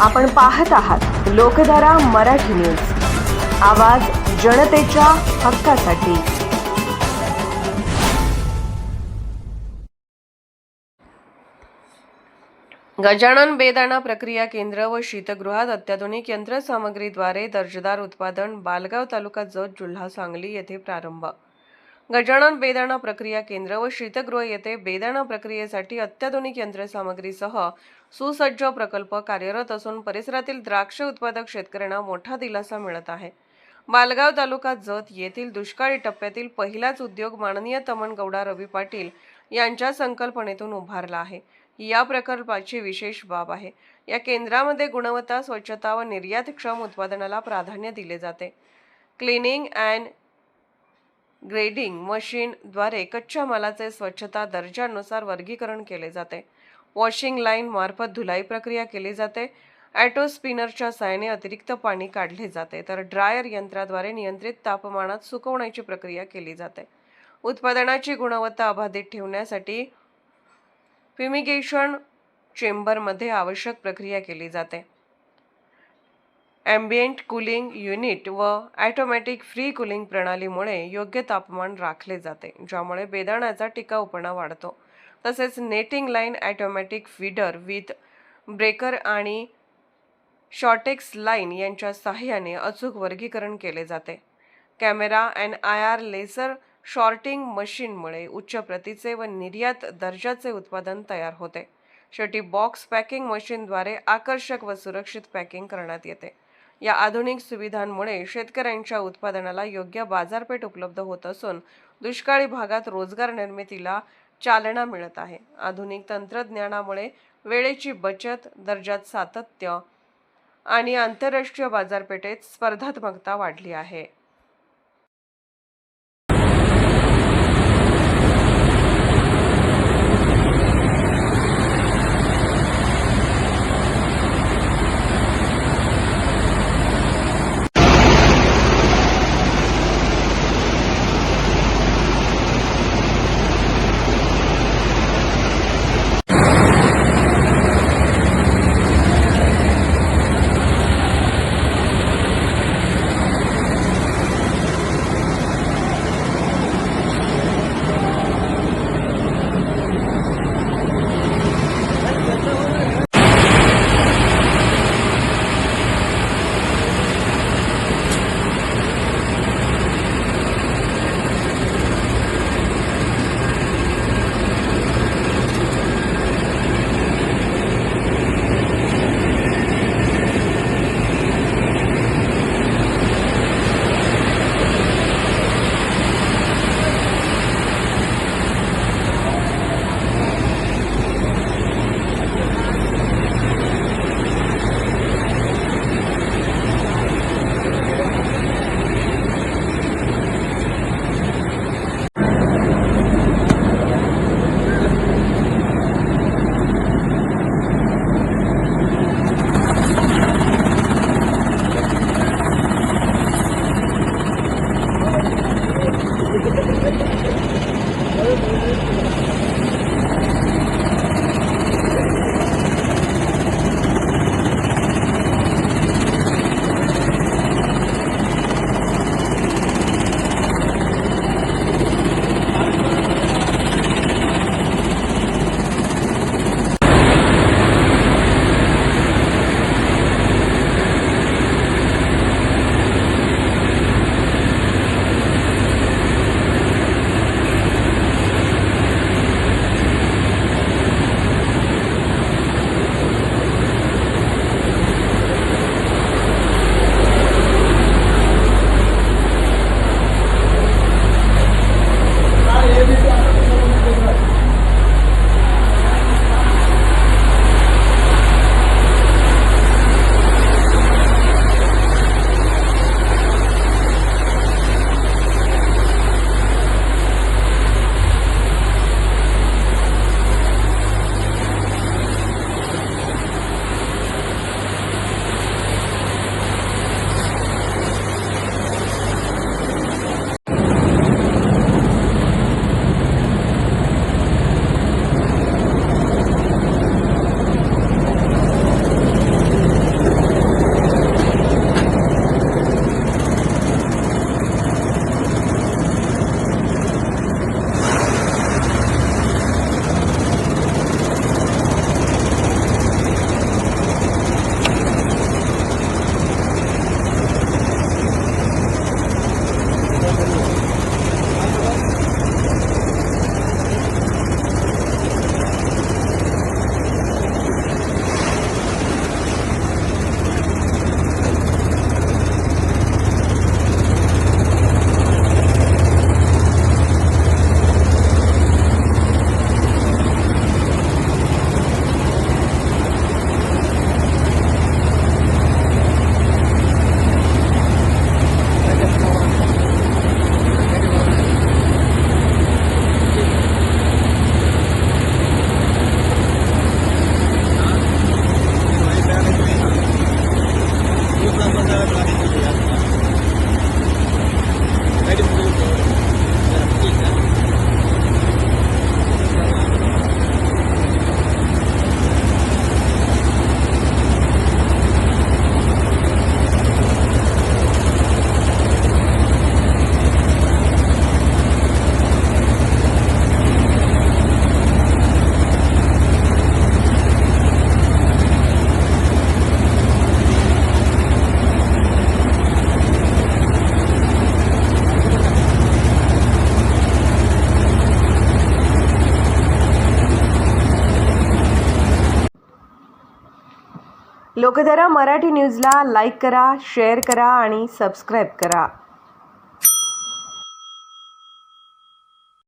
आपण पाहत आहात लोकधारा मराठी न्यूज, आवाज जनतेच्या हक्कासाठी। गजानन बेदाणा प्रक्रिया केंद्र व शीतगृहात अत्याधुनिक यंत्रसामग्रीद्वारे दर्जेदार उत्पादन। बालगाव, तालुका जत, जिल्हा सांगली येथे प्रारंभ। गजानन बेदाणा प्रक्रिया केंद्र व शीतगृह येथे बेदाणा प्रक्रियेसाठी अत्याधुनिक यंत्रसामग्रीसह सुसज्ज प्रकल्प कार्यरत असून परिसरातील द्राक्ष उत्पादक शेतकऱ्यांना मोठा दिलासा मिळत आहे। बालगाव, तालुका जत येथील दुष्काळी टप्प्यातील पहिलाच उद्योग माननीय तमनगौडा रवी पाटील यांच्या संकल्पनेतून उभारला आहे। या प्रकल्पाची विशेष बाब आहे, या केंद्रामध्ये गुणवत्ता, स्वच्छता व निर्यातक्षम उत्पादनाला प्राधान्य दिले जाते। क्लिनिंग अँड ग्रेडिंग मशीन द्वारे कच्च्या मालाचे स्वच्छता दर्जानुसार वर्गीकरण केले जाते। वॉशिंग लाईन मार्फत धुलाई प्रक्रिया केली जाते। ऑटो स्पिनरच्या साहाय्याने अतिरिक्त पाणी काढले जाते, तर ड्रायर यंत्राद्वारे नियंत्रित तापमानात सुकवण्याची प्रक्रिया केली जाते। उत्पादनाची गुणवत्ता अबाधित ठेवण्यासाठी फ्युमिगेशन चेंबरमध्ये आवश्यक प्रक्रिया केली जाते। ॲम्बिएंट कूलिंग युनिट व ऑटोमॅटिक फ्री कूलिंग प्रणालीमुळे योग्य तापमान राखले जाते, ज्यामुळे बेदाण्याचा टिकाऊपणा वाढतो। तसेच netting line, automatic feeder with breaker आणि शॉर्टेक्स लाईन यांच्या सहाय्याने अचूक वर्गीकरण केले जाते। कॅमेरा NIR लेसर शॉर्टिंग मशीनमुळे उच्च प्रतीचे व निर्यात दर्जाचे उत्पादन तयार होते। शेवटी बॉक्स पॅकिंग मशीनद्वारे आकर्षक व सुरक्षित पॅकिंग करण्यात येते। या आधुनिक सुविधांमुळे शेतकऱ्यांच्या उत्पादनाला योग्य बाजारपेठ उपलब्ध होत असून दुष्काळी भागात रोजगार निर्मितीला चालना मिळत आहे। आधुनिक तंत्रज्ञानामुळे वेळेची बचत, दर्जात सातत्य आणि आंतरराष्ट्रीय बाजारपेठेत स्पर्धात्मकता वाढली आहे। लोकधारा मराठी न्यूजला लाईक करा, शेअर करा आणि सबस्क्राईब करा.